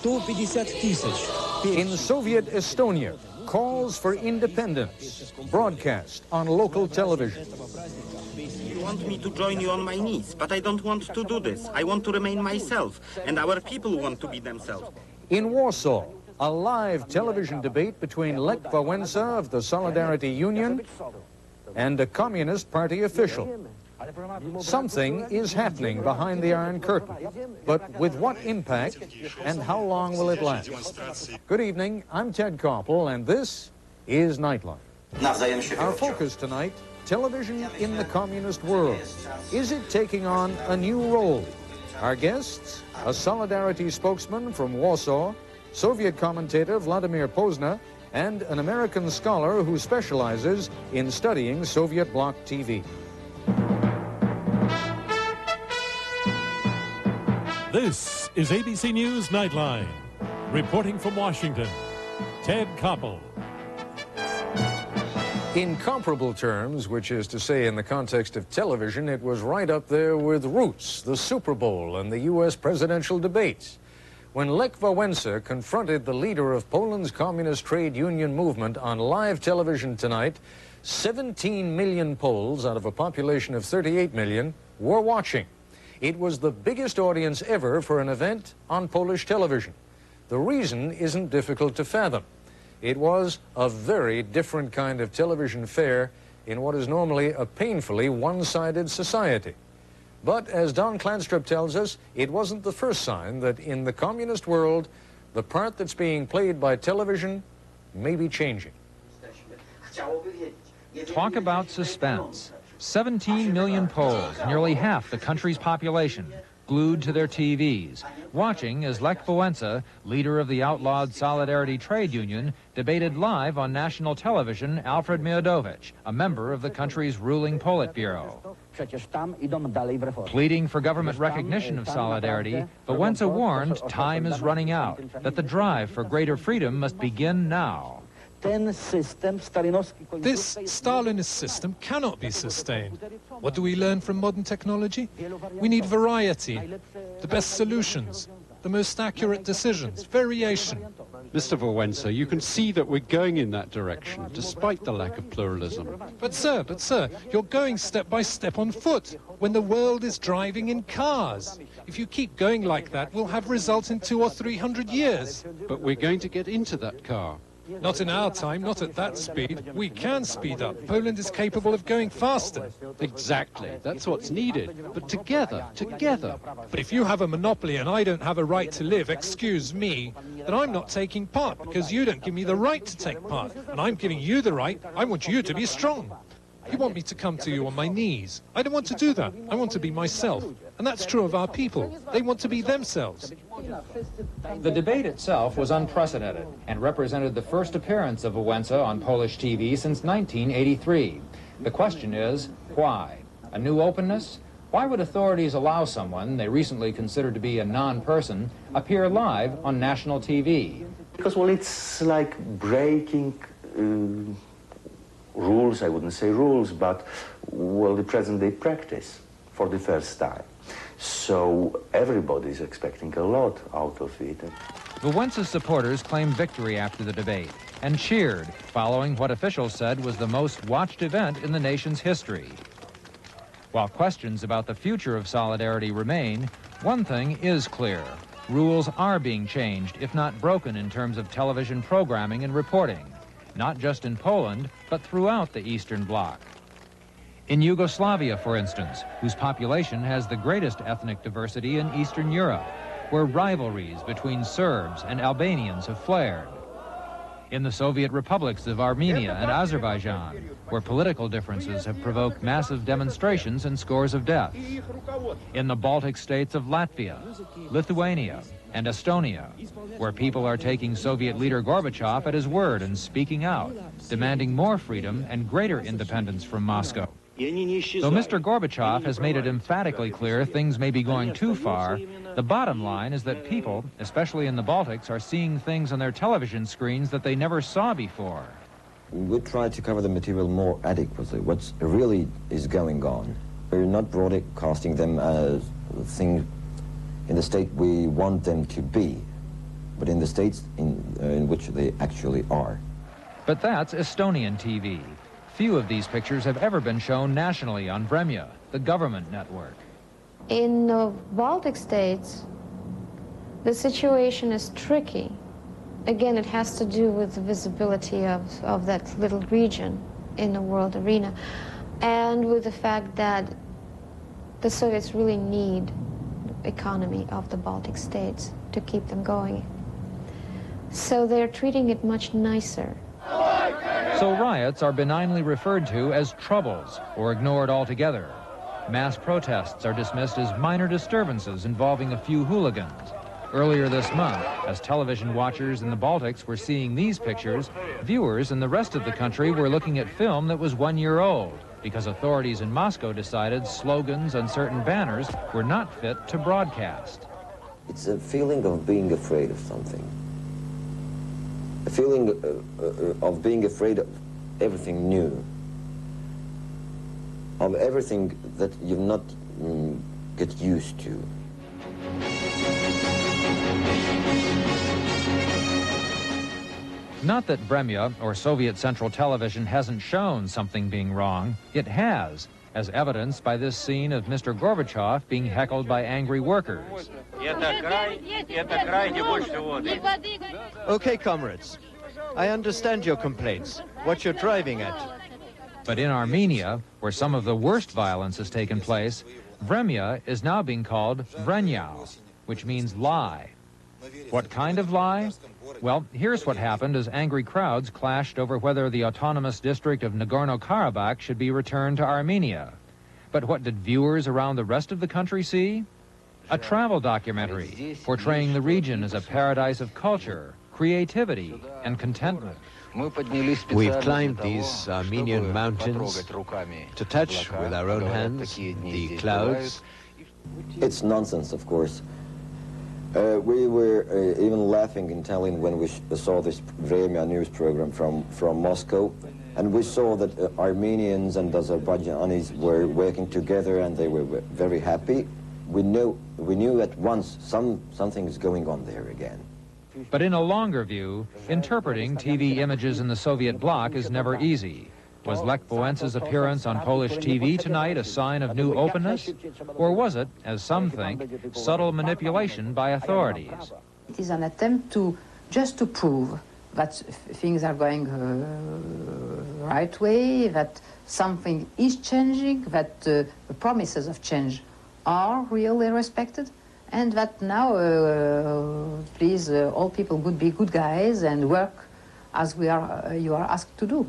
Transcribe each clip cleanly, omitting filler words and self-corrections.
In Soviet Estonia, calls for independence, broadcast on local television. You want me to join you on my knees, but I don't want to do this. I want to remain myself, and our people want to be themselves. In Warsaw, a live television debate between Lech Wałęsa of the Solidarity Union and a Communist Party official. Something is happening behind the Iron Curtain, but with what impact and how long will it last? Good evening, I'm Ted Koppel, and this is Nightline. Our focus tonight, television in the communist world. Is it taking on a new role? Our guests, a Solidarity spokesman from Warsaw, Soviet commentator Vladimir Pozna, and an American scholar who specializes in studying Soviet Bloc TV. This is ABC News Nightline. Reporting from Washington, Ted Koppel. In comparable terms, which is to say in the context of television, it was right up there with Roots, the Super Bowl, and the U.S. presidential debates. When Lech Wałęsa confronted the leader of Poland's communist trade union movement on live television tonight, 17 million Poles out of a population of 38 million were watching. It was the biggest audience ever for an event on Polish television. The reason isn't difficult to fathom. It was a very different kind of television fare in what is normally a painfully one-sided society. But as Don Clanstrup tells us, it wasn't the first sign that in the communist world, the part that's being played by television may be changing. Talk about suspense. 17 million Poles, nearly half the country's population, glued to their TVs, watching as Lech Wałęsa, leader of the outlawed Solidarity Trade Union, debated live on national television Alfred Miodowicz, a member of the country's ruling Politburo. Pleading for government recognition of solidarity, Wałęsa warned time is running out, that the drive for greater freedom must begin now. This Stalinist system cannot be sustained. What do we learn from modern technology? We need variety, the best solutions, the most accurate decisions, variation. Mr. Wałęsa, you can see that we're going in that direction, despite the lack of pluralism. But sir, you're going step by step on foot, when the world is driving in cars. If you keep going like that, we'll have results in 200 or 300 years. But we're going to get into that car. Not in our time, not at that speed. We can speed up. Poland is capable of going faster. Exactly. That's what's needed. But together. But if you have a monopoly and I don't have a right to live, excuse me, then I'm not taking part because you don't give me the right to take part. And I'm giving you the right. I want you to be strong. You want me to come to you on my knees. I don't want to do that. I want to be myself. And that's true of our people. They want to be themselves. The debate itself was unprecedented and represented the first appearance of Wałęsa on Polish TV since 1983. The question is, why? A new openness? Why would authorities allow someone they recently considered to be a non-person appear live on national TV? Because, well, it's like breaking rules, I wouldn't say rules, but, well, the present-day practice for the first time. So everybody is expecting a lot out of it. Wałęsa's supporters claimed victory after the debate and cheered, following what officials said was the most watched event in the nation's history. While questions about the future of solidarity remain, one thing is clear. Rules are being changed, if not broken, in terms of television programming and reporting, not just in Poland, but throughout the Eastern Bloc. In Yugoslavia, for instance, whose population has the greatest ethnic diversity in Eastern Europe, where rivalries between Serbs and Albanians have flared. In the Soviet republics of Armenia and Azerbaijan, where political differences have provoked massive demonstrations and scores of deaths. In the Baltic states of Latvia, Lithuania, and Estonia, where people are taking Soviet leader Gorbachev at his word and speaking out, demanding more freedom and greater independence from Moscow. Though Mr. Gorbachev has made it emphatically clear things may be going too far, the bottom line is that people, especially in the Baltics, are seeing things on their television screens that they never saw before. We try to cover the material more adequately, what really is going on. We're not broadcasting them as things in the state we want them to be. but in the states in which they actually are. But that's Estonian TV. Few of these pictures have ever been shown nationally on Vremya, the government network. In the Baltic states, the situation is tricky. Again, it has to do with the visibility of that little region in the world arena, and with the fact that the Soviets really need the economy of the Baltic states to keep them going. So they're treating it much nicer. So riots are benignly referred to as troubles or ignored altogether. Mass protests are dismissed as minor disturbances involving a few hooligans. Earlier this month, as television watchers in the Baltics were seeing these pictures, viewers in the rest of the country were looking at film that was 1 year old because authorities in Moscow decided slogans and certain banners were not fit to broadcast. It's a feeling of being afraid of something. A feeling of being afraid of everything new, of everything that you've not get used to. Not that Vremya or Soviet Central Television hasn't shown something being wrong. It has, as evidenced by this scene of Mr. Gorbachev being heckled by angry workers. Okay, comrades, I understand your complaints, what you're driving at. But in Armenia, where some of the worst violence has taken place, Vremya is now being called Vrenyao, which means lie. What kind of lie? Well, here's what happened as angry crowds clashed over whether the autonomous district of Nagorno-Karabakh should be returned to Armenia. But what did viewers around the rest of the country see? A travel documentary portraying the region as a paradise of culture, creativity, and contentment. We've climbed these Armenian mountains to touch with our own hands the clouds. It's nonsense, of course. We were even laughing in Tallinn when we saw this Vremya news program from Moscow, and we saw that Armenians and Azerbaijanis were working together and they were very happy. We knew at once something is going on there again. But in a longer view, interpreting TV images in the Soviet bloc is never easy. Was Lech Wałęsa's appearance on Polish TV tonight a sign of new openness? Or was it, as some think, subtle manipulation by authorities? It is an attempt just to prove that things are going right way, that something is changing, that the promises of change are really respected, and that now, please, all people could be good guys and work as you are asked to do.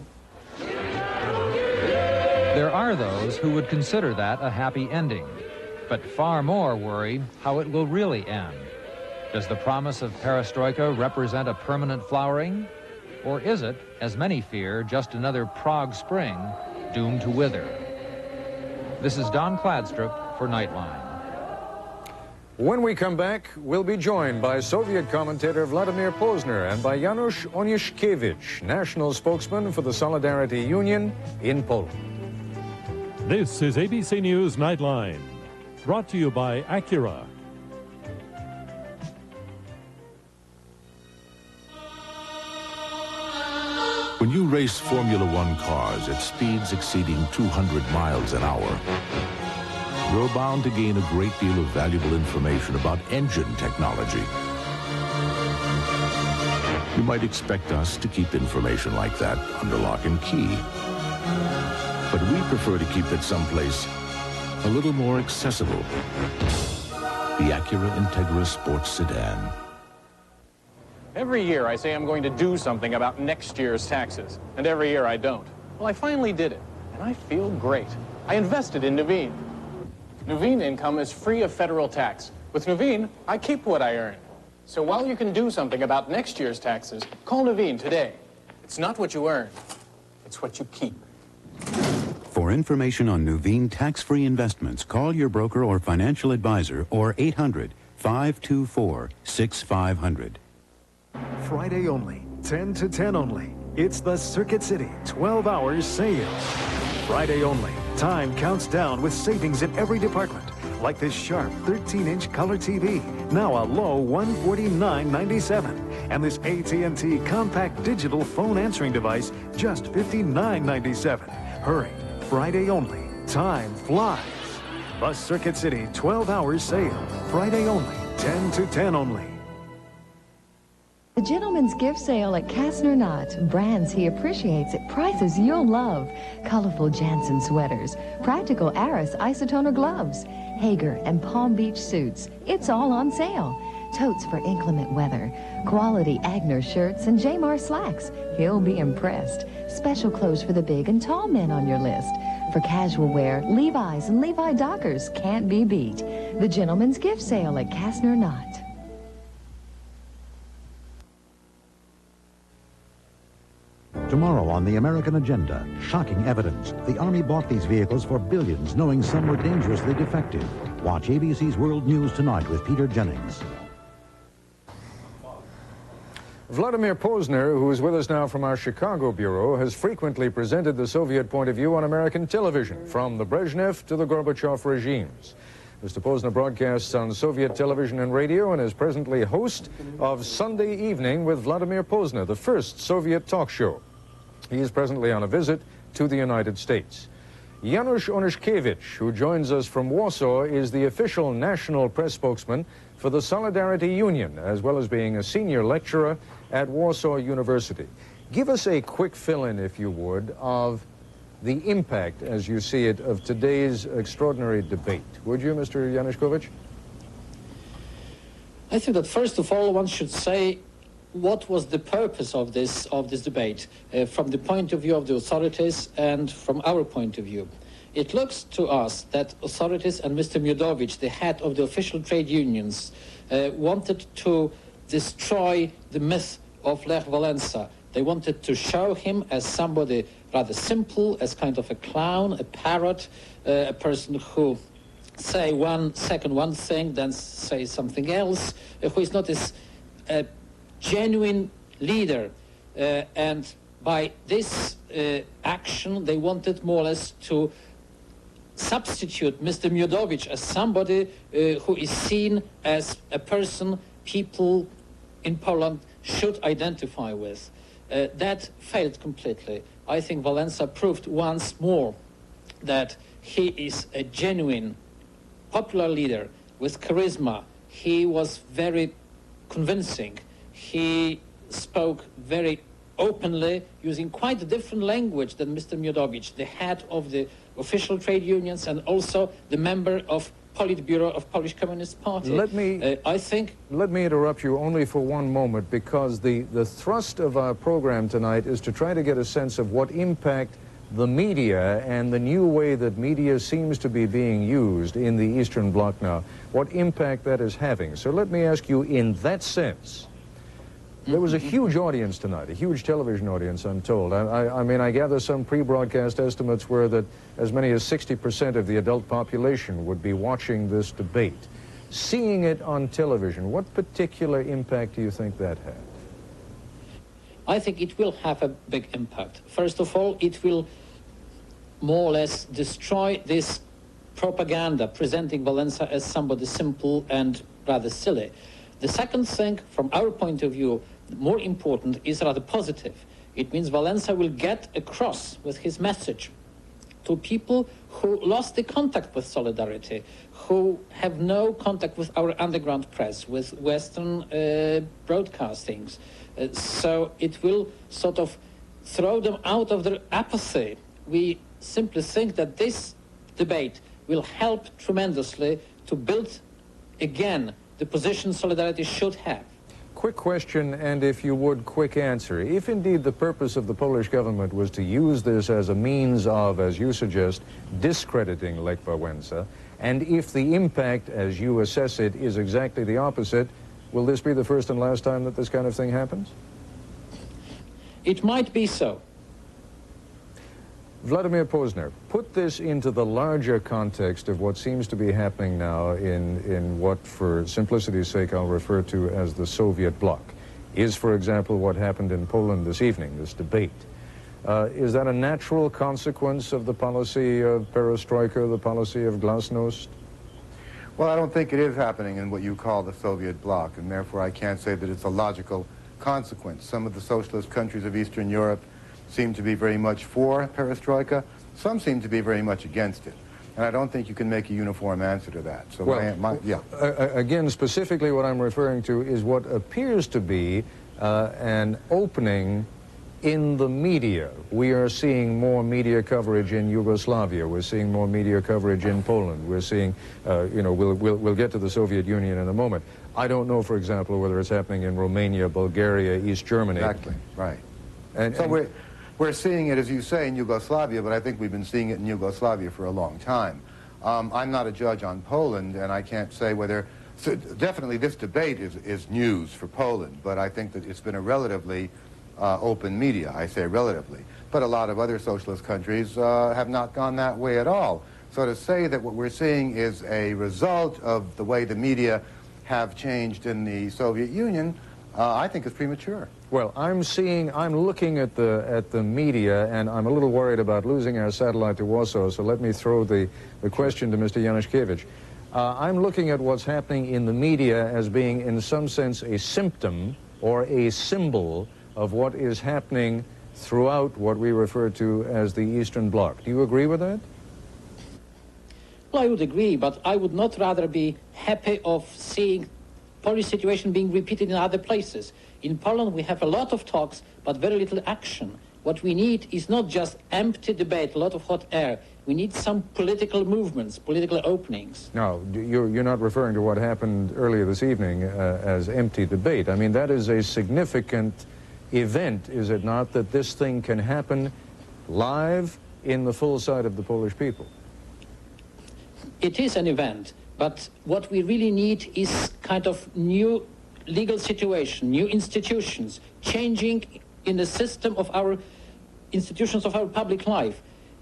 There are those who would consider that a happy ending, but far more worry how it will really end. Does the promise of Perestroika represent a permanent flowering? Or is it, as many fear, just another Prague spring doomed to wither? This is Don Kladstrup for Nightline. When we come back, we'll be joined by Soviet commentator Vladimir Posner and by Janusz Onyszkiewicz, national spokesman for the Solidarity Union in Poland. This is ABC News Nightline, brought to you by Acura. When you race Formula One cars at speeds exceeding 200 miles an hour, you're bound to gain a great deal of valuable information about engine technology. You might expect us to keep information like that under lock and key. But we prefer to keep it someplace a little more accessible. The Acura Integra Sports Sedan. Every year I say I'm going to do something about next year's taxes, and every year I don't. Well, I finally did it, and I feel great. I invested in Nuveen. Nuveen income is free of federal tax. With Nuveen, I keep what I earn. So while you can do something about next year's taxes, call Nuveen today. It's not what you earn, it's what you keep. For information on Nuveen tax-free investments, call your broker or financial advisor or 800-524-6500. Friday only, 10 to 10 only. It's the Circuit City 12-hour sale. Friday only. Time counts down with savings in every department. like this sharp 13-inch color TV, now a low $149.97. And this AT&T compact digital phone answering device, just $59.97. Hurry, Friday only. Time flies. The Circuit City 12-hour sale. Friday only, 10 to 10 only. The Gentleman's Gift Sale at Kastner Knott. Brands he appreciates at prices you'll love. Colorful Jansen sweaters, practical Aris isotoner gloves, Hager and Palm Beach suits. It's all on sale. Totes for inclement weather, quality Agner shirts and Jamar slacks. He'll be impressed. Special clothes for the big and tall men on your list. For casual wear, Levi's and Levi Dockers can't be beat. The Gentleman's Gift Sale at Kastner Knott. Tomorrow on the American agenda, shocking evidence. The Army bought these vehicles for billions, knowing some were dangerously defective. Watch ABC's World News Tonight with Peter Jennings. Vladimir Posner, who is with us now from our Chicago bureau, has frequently presented the Soviet point of view on American television, from the Brezhnev to the Gorbachev regimes. Mr. Posner broadcasts on Soviet television and radio and is presently host of Sunday Evening with Vladimir Posner, the first Soviet talk show. He is presently on a visit to the United States. Janusz Onyszkiewicz, who joins us from Warsaw, is the official national press spokesman for the Solidarity Union, as well as being a senior lecturer at Warsaw University. Give us a quick fill-in, if you would, of the impact, as you see it, of today's extraordinary debate. Would you, Mr. Januszkiewicz? I think that first of all, one should say what was the purpose of this debate from the point of view of the authorities and from our point of view. It looks to us that authorities and Mr. Miodowicz, the head of the official trade unions, wanted to destroy the myth of Lech Wałęsa. They wanted to show him as somebody rather simple, as kind of a clown, a parrot, a person who say one thing, then say something else, who is not a genuine leader. And by this action, they wanted more or less to substitute Mr. Miodowicz as somebody who is seen as a person people in Poland should identify with. That failed completely. I think Wałęsa proved once more that he is a genuine, popular leader with charisma. He was very convincing. He spoke very openly, using quite a different language than Mr. Miodowicz, the head of the official trade unions and also the member of Politburo of Polish Communist Party. Let me interrupt you only for one moment, because the thrust of our program tonight is to try to get a sense of what impact the media and the new way that media seems to be being used in the Eastern Bloc now, what impact that is having. So let me ask you, in that sense, there was a huge audience tonight, a huge television audience, I'm told. I mean, I gather some pre-broadcast estimates were that as many as 60% of the adult population would be watching this debate. Seeing it on television, what particular impact do you think that had? I think it will have a big impact. First of all, it will more or less destroy this propaganda presenting Wałęsa as somebody simple and rather silly. The second thing, from our point of view, more important, is rather positive. It means Wałęsa will get across with his message to people who lost the contact with Solidarity, who have no contact with our underground press, with Western broadcastings. So it will sort of throw them out of their apathy. We simply think that this debate will help tremendously to build again the position Solidarity should have. Quick question, and if you would, quick answer. If indeed the purpose of the Polish government was to use this as a means of, as you suggest, discrediting Lech Wałęsa, and if the impact, as you assess it, is exactly the opposite, will this be the first and last time that this kind of thing happens? It might be so. Vladimir Posner, put this into the larger context of what seems to be happening now in what, for simplicity's sake, I'll refer to as the Soviet bloc. Is, for example, what happened in Poland this evening, this debate. Is that a natural consequence of the policy of Perestroika, the policy of glasnost? Well, I don't think it is happening in what you call the Soviet bloc, and therefore I can't say that it's a logical consequence. Some of the socialist countries of Eastern Europe seem to be very much for Perestroika. Some seem to be very much against it. And I don't think you can make a uniform answer to that. So, well, again, specifically what I'm referring to is what appears to be an opening in the media. We are seeing more media coverage in Yugoslavia. We're seeing more media coverage in Poland. We're seeing, you know, we'll get to the Soviet Union in a moment. I don't know, for example, whether it's happening in Romania, Bulgaria, East Germany. Exactly, right. So we're seeing it, as you say, in Yugoslavia, but I think we've been seeing it in Yugoslavia for a long time. I'm not a judge on Poland, and I can't say whether... So definitely this debate is news for Poland, but I think that it's been a relatively open media. I say relatively. But a lot of other socialist countries have not gone that way at all. So to say that what we're seeing is a result of the way the media have changed in the Soviet Union, I think is premature. Well, I'm looking at the media, and I'm a little worried about losing our satellite to Warsaw, so let me throw the question to Mr. Januszkiewicz. I'm looking at what's happening in the media as being, in some sense, a symptom or a symbol of what is happening throughout what we refer to as the Eastern Bloc. Do you agree with that? Well, I would agree, but I would not rather be happy of seeing Polish situation being repeated in other places. In Poland, we have a lot of talks, but very little action. What we need is not just empty debate, a lot of hot air. We need some political movements, political openings. No, you're not referring to what happened earlier this evening as empty debate. I mean, that is a significant event, is it not, that this thing can happen live in the full sight of the Polish people? It is an event, but what we really need is kind of new legal situation, new institutions, changing in the system of our institutions of our public life.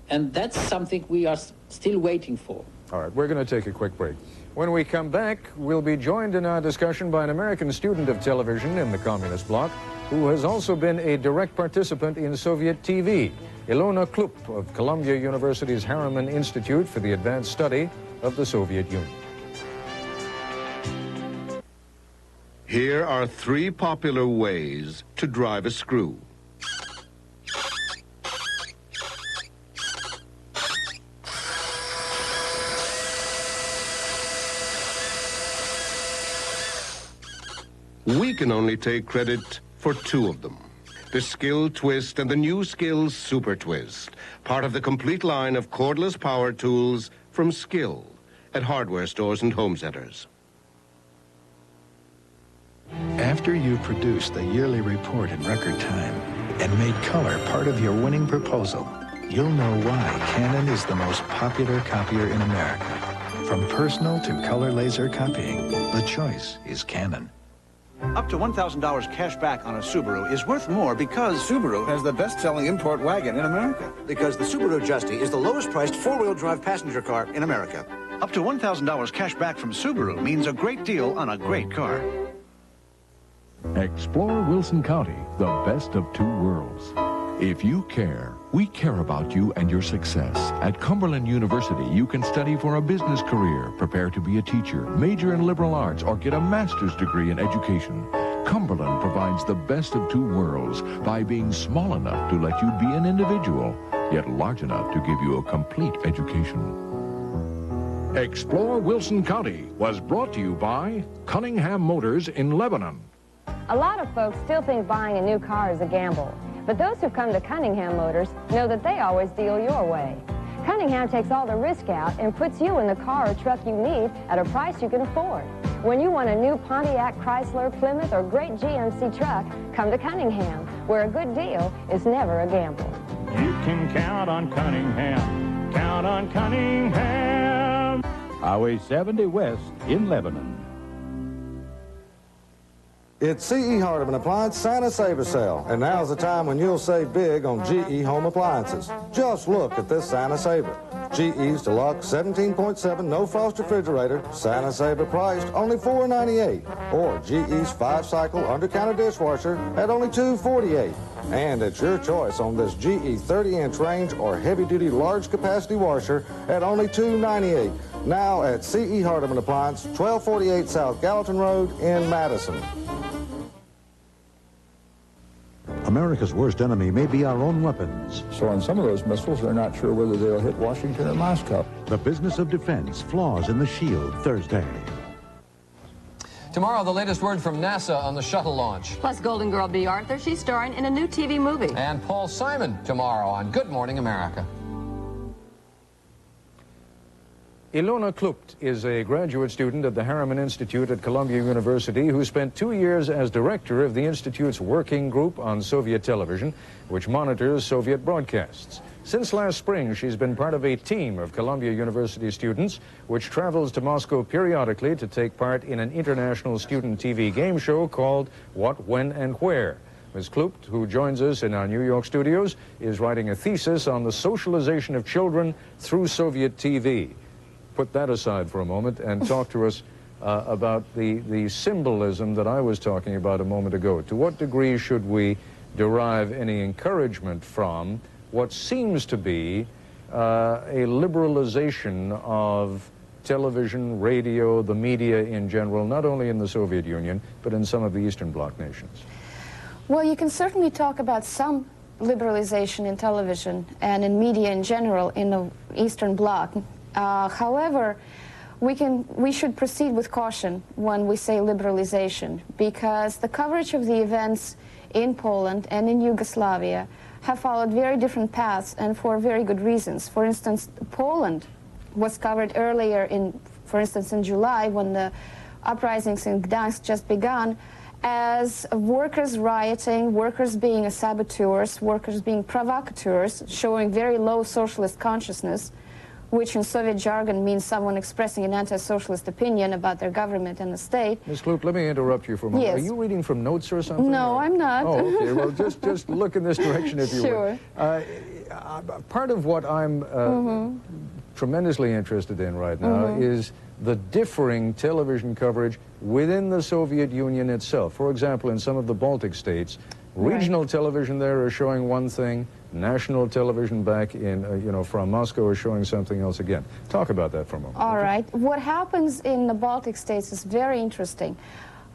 And that's something we are still waiting for. All right, we're going to take a quick break. When we come back, we'll be joined in our discussion by an American student of television in the Communist bloc, who has also been a direct participant in Soviet TV, Ilona Klup of Columbia University's Harriman Institute for the Advanced Study of the Soviet Union. Here are 3 popular ways to drive a screw. We can only take credit for 2 of them. The Skill Twist and the new Skill Super Twist, part of the complete line of cordless power tools from Skill at hardware stores and home centers. After you've produced the yearly report in record time and made color part of your winning proposal, you'll know why Canon is the most popular copier in America. From personal to color laser copying, the choice is Canon. Up to $1,000 cash back on a Subaru is worth more because Subaru has the best-selling import wagon in America. Because the Subaru Justy is the lowest-priced four-wheel drive passenger car in America. Up to $1,000 cash back from Subaru means a great deal on a great car. Explore Wilson County, the best of 2 worlds. If you care, we care about you and your success. At Cumberland University, you can study for a business career, prepare to be a teacher, major in liberal arts, or get a master's degree in education. Cumberland provides the best of 2 worlds by being small enough to let you be an individual, yet large enough to give you a complete education. Explore Wilson County was brought to you by Cunningham Motors in Lebanon. A lot of folks still think buying a new car is a gamble. But those who've come to Cunningham Motors know that they always deal your way. Cunningham takes all the risk out and puts you in the car or truck you need at a price you can afford. When you want a new Pontiac, Chrysler, Plymouth, or great GMC truck, come to Cunningham, where a good deal is never a gamble. You can count on Cunningham. Count on Cunningham. Highway 70 West in Lebanon. It's C.E. Hardeman Appliance Santa Saver Sale, and now's the time when you'll save big on GE home appliances. Just look at this Santa Saver. GE's Deluxe 17.7 no-frost refrigerator, Santa Saver priced only $4.98, or GE's 5-cycle under-counter dishwasher at only $2.48. And it's your choice on this GE 30-inch range or heavy-duty large-capacity washer at only $2.98. now at C.E. Hardeman Appliance, 1248 South Gallatin Road in Madison. America's worst enemy may be our own weapons. So on some of those missiles, they're not sure whether they'll hit Washington or Moscow. The business of defense, flaws in the shield, Thursday. Tomorrow, the latest word from NASA on the shuttle launch. Plus Golden Girl Bea Arthur, she's starring in a new TV movie. And Paul Simon tomorrow on Good Morning America. Ilona Klupt is a graduate student at the Harriman Institute at Columbia University who spent 2 years as director of the Institute's working group on Soviet television, which monitors Soviet broadcasts. Since last spring, she's been part of a team of Columbia University students which travels to Moscow periodically to take part in an international student TV game show called What, When, and Where. Ms. Klupt, who joins us in our New York studios, is writing a thesis on the socialization of children through Soviet TV. Put that aside for a moment and talk to us about the symbolism that I was talking about a moment ago. To what degree should we derive any encouragement from what seems to be a liberalization of television, radio, the media in general, not only in the Soviet Union, but in some of the Eastern Bloc nations? Well, you can certainly talk about some liberalization in television and in media in general in the Eastern Bloc. However, we should proceed with caution when we say liberalization, because the coverage of the events in Poland and in Yugoslavia have followed very different paths and for very good reasons. For instance, Poland was covered earlier for instance, in July when the uprisings in Gdansk just began, as workers rioting, workers being saboteurs, workers being provocateurs, showing very low socialist consciousness, which in Soviet jargon means someone expressing an anti-socialist opinion about their government and the state. Ms. Klupt, let me interrupt you for a moment. Yes. Are you reading from notes or something? No, I'm not. Oh, okay. Well, just look in this direction if you sure. would. Part of what I'm tremendously interested in right now is the differing television coverage within the Soviet Union itself. For example, in some of the Baltic states, regional television there is showing one thing, national television back in, from Moscow is showing something else again. Talk about that for a moment. All right. What happens in the Baltic states is very interesting.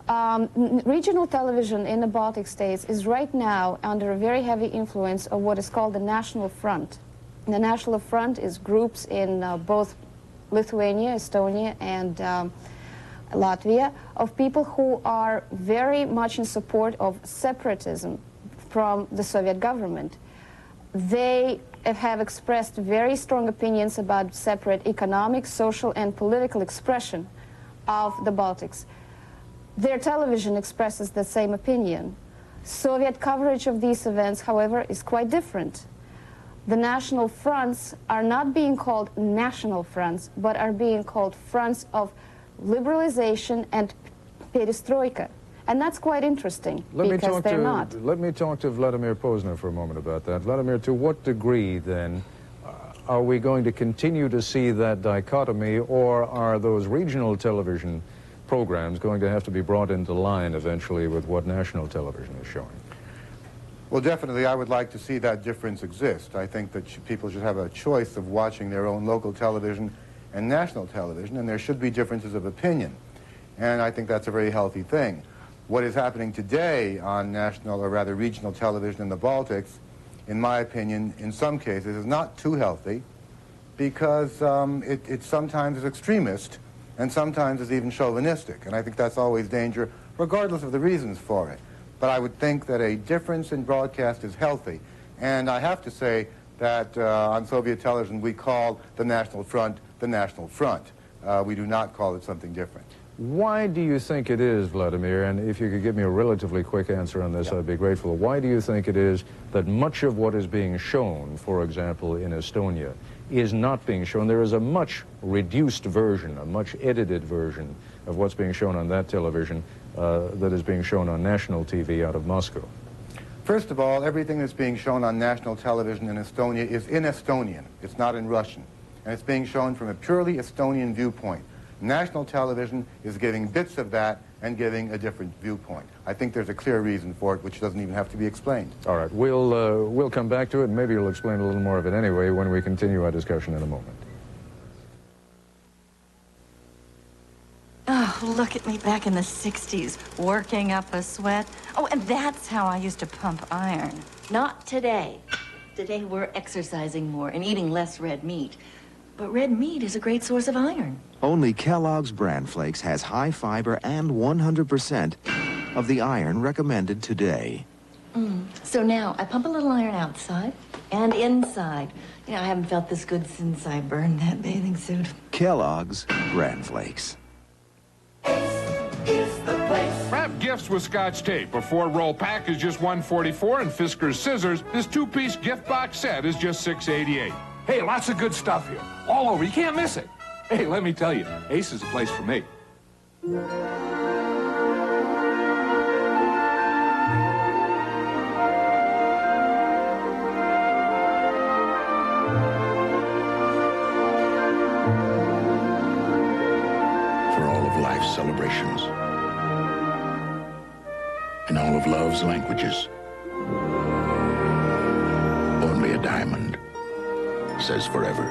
Regional television in the Baltic states is right now under a very heavy influence of what is called the National Front. The National Front is groups in both Lithuania, Estonia, and Latvia, of people who are very much in support of separatism from the Soviet government. They have expressed very strong opinions about separate economic, social, and political expression of the Baltics. Their television expresses the same opinion. Soviet coverage of these events, however, is quite different. The national fronts are not being called national fronts, but are being called fronts of liberalization and perestroika. And that's quite interesting, because they're not. Let me talk to Vladimir Posner for a moment about that. Vladimir, to what degree, then, are we going to continue to see that dichotomy, or are those regional television programs going to have to be brought into line eventually with what national television is showing? Well, definitely, I would like to see that difference exist. I think that people should have a choice of watching their own local television and national television, and there should be differences of opinion. And I think that's a very healthy thing. What is happening today on national, or rather regional television in the Baltics, in my opinion, in some cases, is not too healthy, because it sometimes is extremist, and sometimes is even chauvinistic. And I think that's always danger, regardless of the reasons for it. But I would think that a difference in broadcast is healthy. And I have to say that on Soviet television, we call the National Front the National Front. We do not call it something different. Why do you think it is, Vladimir, and if you could give me a relatively quick answer on this, I'd be grateful. Why do you think it is that much of what is being shown, for example, in Estonia, is not being shown? There is a much reduced version, a much edited version of what's being shown on that television that is being shown on national TV out of Moscow. First of all, everything that's being shown on national television in Estonia is in Estonian. It's not in Russian. And it's being shown from a purely Estonian viewpoint. National television is giving bits of that and giving a different viewpoint. I think there's a clear reason for it, which doesn't even have to be explained. All right, we'll come back to it, and maybe you'll explain a little more of it anyway when we continue our discussion in a moment. look at me back in the 60s, working up a sweat. Oh, and that's how I used to pump iron. Not today. Today we're exercising more and eating less red meat. But red meat is a great source of iron. Only Kellogg's Bran Flakes has high fiber and 100% of the iron recommended today. So now I pump a little iron outside and inside. You know, I haven't felt this good since I burned that bathing suit. Kellogg's Bran Flakes. Wrap gifts with Scotch tape. A 4-roll pack is just $1.44, and Fisker's scissors, this 2-piece gift box set is just $6.88. Hey, lots of good stuff here. All over. You can't miss it. Hey, let me tell you, Ace is a place for me. For all of life's celebrations and all of love's languages, only a diamond says forever.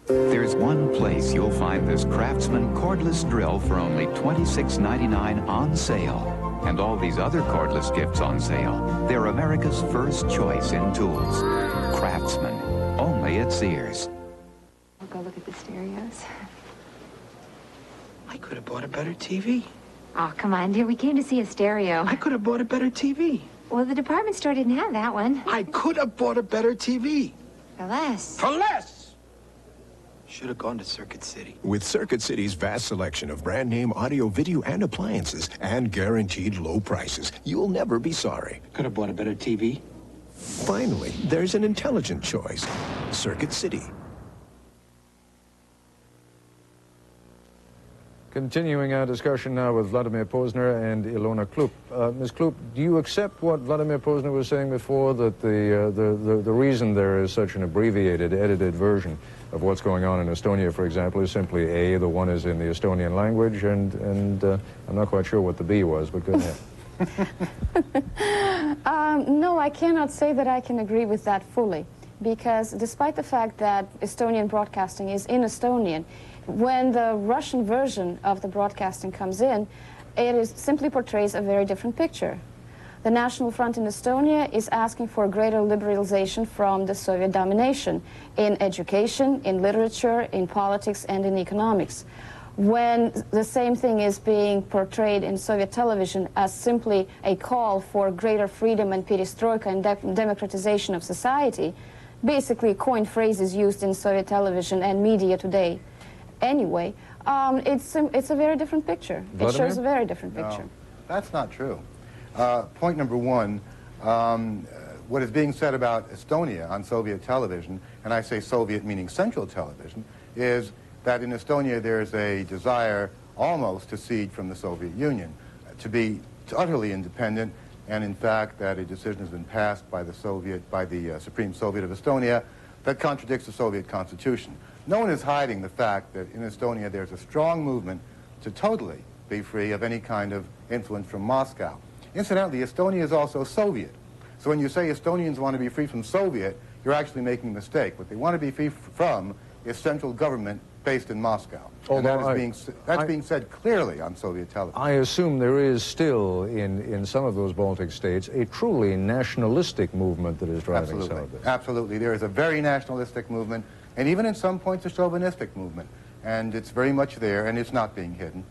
There's one place you'll find this Craftsman cordless drill for only $26.99 on sale. And all these other cordless gifts on sale. They're America's first choice in tools. Craftsman, only at Sears. I'll go look at the stereos. I could have bought a better TV. Oh, come on, dear. We came to see a stereo. I could have bought a better TV. Well, the department store didn't have that one. I could have bought a better TV. For less. For less! Should have gone to Circuit City. With Circuit City's vast selection of brand name audio, video, and appliances, and guaranteed low prices, you'll never be sorry. Could have bought a better TV. Finally, there's an intelligent choice. Circuit City. Continuing our discussion now with Vladimir Posner and Ilona Klup. Ms. Klup, do you accept what Vladimir Posner was saying before, that the reason there is such an abbreviated, edited version of what's going on in Estonia, for example, is simply A, the one is in the Estonian language, and I'm not quite sure what the B was, but go ahead. No, I cannot say that I can agree with that fully, because despite the fact that Estonian broadcasting is in Estonian, when the Russian version of the broadcasting comes in, it simply portrays a very different picture. The National Front in Estonia is asking for greater liberalization from the Soviet domination in education, in literature, in politics, and in economics. When the same thing is being portrayed in Soviet television as simply a call for greater freedom and perestroika and democratization of society, basically coined phrases used in Soviet television and media today. Anyway, it's a very different picture. Vladimir? It shows a very different picture. No, that's not true. Point number one, what is being said about Estonia on Soviet television, and I say Soviet meaning Central television, is that in Estonia there's a desire almost to cede from the Soviet Union, to be utterly independent, and in fact that a decision has been passed by the Supreme Soviet of Estonia that contradicts the Soviet Constitution. No one is hiding the fact that in Estonia there's a strong movement to totally be free of any kind of influence from Moscow. Incidentally, Estonia is also Soviet. So when you say Estonians want to be free from Soviet, you're actually making a mistake. What they want to be free from is central government based in Moscow. And that's being said clearly on Soviet television. I assume there is still, in some of those Baltic states, a truly nationalistic movement that is driving some of this. Absolutely. There is a very nationalistic movement, and even in some points a chauvinistic movement. And it's very much there, and it's not being hidden.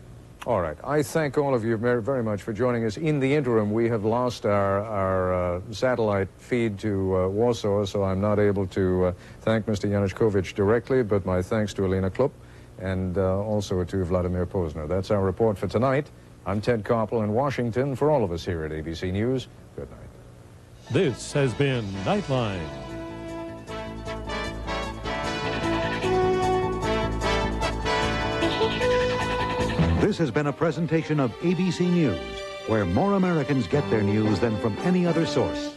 All right. I thank all of you very much for joining us. In the interim, we have lost our satellite feed to Warsaw, so I'm not able to thank Mr. Januszkiewicz directly, but my thanks to Ilona Klup and also to Vladimir Posner. That's our report for tonight. I'm Ted Koppel in Washington. For all of us here at ABC News, good night. This has been Nightline. This has been a presentation of ABC News, where more Americans get their news than from any other source.